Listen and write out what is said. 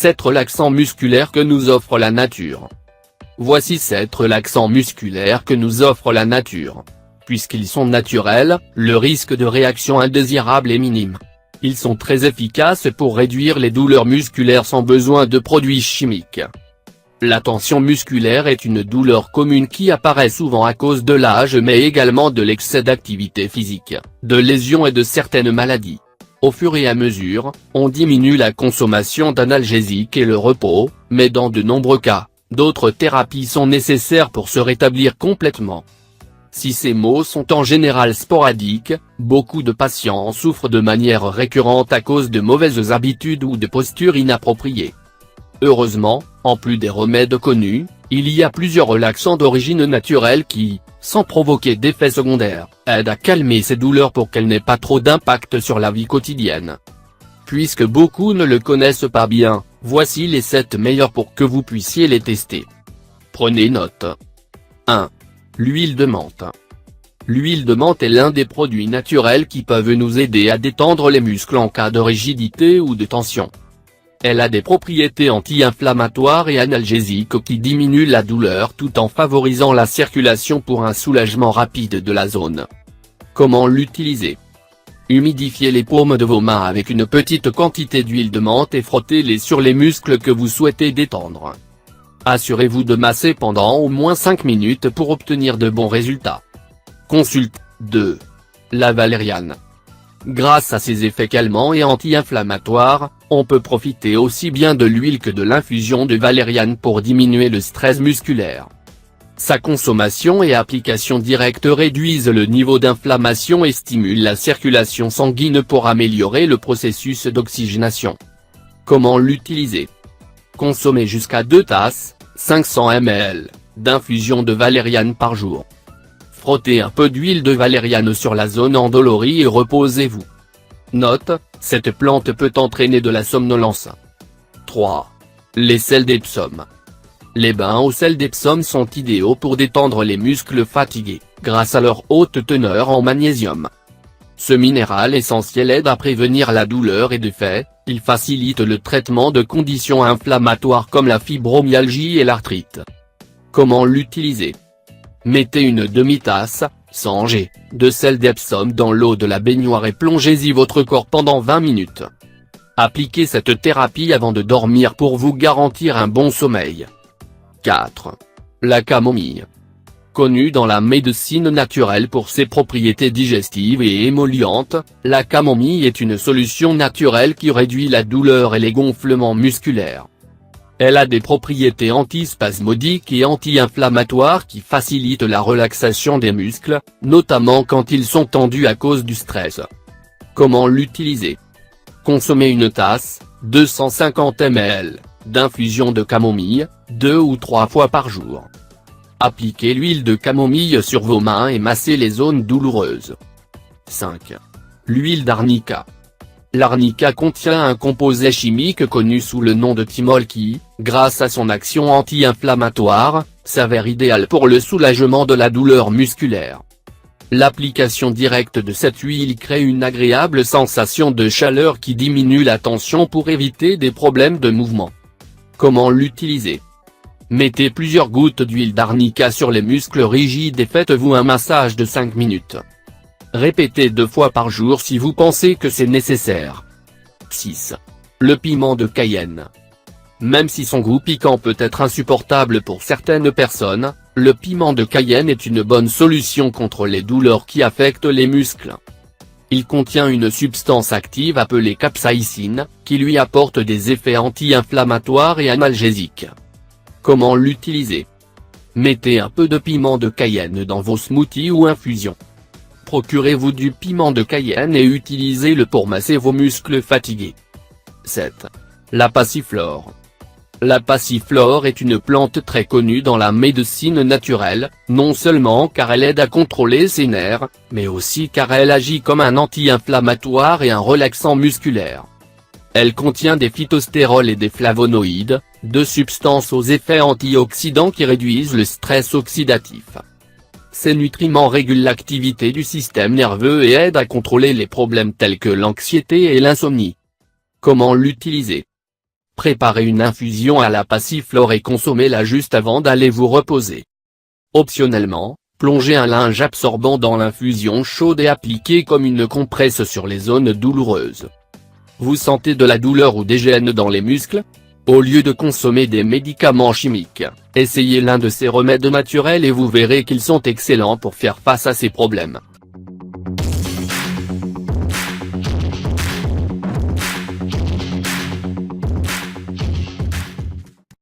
7 relaxants musculaires que nous offre la nature. Voici 7 relaxants musculaires que nous offre la nature. Puisqu'ils sont naturels, le risque de réaction indésirable est minime. Ils sont très efficaces pour réduire les douleurs musculaires sans besoin de produits chimiques. La tension musculaire est une douleur commune qui apparaît souvent à cause de l'âge mais également de l'excès d'activité physique, de lésions et de certaines maladies. Au fur et à mesure, on diminue la consommation d'analgésiques et le repos, mais dans de nombreux cas, d'autres thérapies sont nécessaires pour se rétablir complètement. Si ces maux sont en général sporadiques, beaucoup de patients en souffrent de manière récurrente à cause de mauvaises habitudes ou de postures inappropriées. Heureusement, en plus des remèdes connus, il y a plusieurs relaxants d'origine naturelle qui, sans provoquer d'effets secondaires, aident à calmer ces douleurs pour qu'elles n'aient pas trop d'impact sur la vie quotidienne. Puisque beaucoup ne le connaissent pas bien, voici les 7 meilleurs pour que vous puissiez les tester. Prenez note. 1. L'huile de menthe. L'huile de menthe est l'un des produits naturels qui peuvent nous aider à détendre les muscles en cas de rigidité ou de tension. Elle a des propriétés anti-inflammatoires et analgésiques qui diminuent la douleur tout en favorisant la circulation pour un soulagement rapide de la zone. Comment l'utiliser? Humidifiez les paumes de vos mains avec une petite quantité d'huile de menthe et frottez-les sur les muscles que vous souhaitez détendre. Assurez-vous de masser pendant au moins 5 minutes pour obtenir de bons résultats. Consulte. 2. La valériane. Grâce à ses effets calmants et anti-inflammatoires, on peut profiter aussi bien de l'huile que de l'infusion de valériane pour diminuer le stress musculaire. Sa consommation et application directe réduisent le niveau d'inflammation et stimulent la circulation sanguine pour améliorer le processus d'oxygénation. Comment l'utiliser? Consommez jusqu'à 2 tasses, 500 ml, d'infusion de valériane par jour. Frottez un peu d'huile de valériane sur la zone endolorie et reposez-vous. Note, cette plante peut entraîner de la somnolence. 3. Les sels d'Epsom. Les bains au sel d'Epsom sont idéaux pour détendre les muscles fatigués, grâce à leur haute teneur en magnésium. Ce minéral essentiel aide à prévenir la douleur et de fait, il facilite le traitement de conditions inflammatoires comme la fibromyalgie et l'arthrite. Comment l'utiliser? Mettez une demi-tasse, 100 g, de sel d'Epsom dans l'eau de la baignoire et plongez-y votre corps pendant 20 minutes. Appliquez cette thérapie avant de dormir pour vous garantir un bon sommeil. 4. La camomille. Connue dans la médecine naturelle pour ses propriétés digestives et émollientes, la camomille est une solution naturelle qui réduit la douleur et les gonflements musculaires. Elle a des propriétés antispasmodiques et anti-inflammatoires qui facilitent la relaxation des muscles, notamment quand ils sont tendus à cause du stress. Comment l'utiliser? Consommez une tasse, 250 ml, d'infusion de camomille, 2 ou 3 fois par jour. Appliquez l'huile de camomille sur vos mains et massez les zones douloureuses. 5. L'huile d'arnica. L'arnica contient un composé chimique connu sous le nom de thymol qui, grâce à son action anti-inflammatoire, s'avère idéal pour le soulagement de la douleur musculaire. L'application directe de cette huile crée une agréable sensation de chaleur qui diminue la tension pour éviter des problèmes de mouvement. Comment l'utiliser? Mettez plusieurs gouttes d'huile d'arnica sur les muscles rigides et faites-vous un massage de 5 minutes. Répétez 2 fois par jour si vous pensez que c'est nécessaire. 6. Le piment de Cayenne. Même si son goût piquant peut être insupportable pour certaines personnes, le piment de Cayenne est une bonne solution contre les douleurs qui affectent les muscles. Il contient une substance active appelée capsaïcine, qui lui apporte des effets anti-inflammatoires et analgésiques. Comment l'utiliser? Mettez un peu de piment de Cayenne dans vos smoothies ou infusions. Procurez-vous du piment de Cayenne et utilisez-le pour masser vos muscles fatigués. 7. La passiflore. La passiflore est une plante très connue dans la médecine naturelle, non seulement car elle aide à contrôler ses nerfs, mais aussi car elle agit comme un anti-inflammatoire et un relaxant musculaire. Elle contient des phytostérols et des flavonoïdes, 2 substances aux effets antioxydants qui réduisent le stress oxydatif. Ces nutriments régulent l'activité du système nerveux et aident à contrôler les problèmes tels que l'anxiété et l'insomnie. Comment l'utiliser? Préparez une infusion à la passiflore et consommez-la juste avant d'aller vous reposer. Optionnellement, plongez un linge absorbant dans l'infusion chaude et appliquez comme une compresse sur les zones douloureuses. Vous sentez de la douleur ou des gènes dans les muscles? Au lieu de consommer des médicaments chimiques, essayez l'un de ces remèdes naturels et vous verrez qu'ils sont excellents pour faire face à ces problèmes.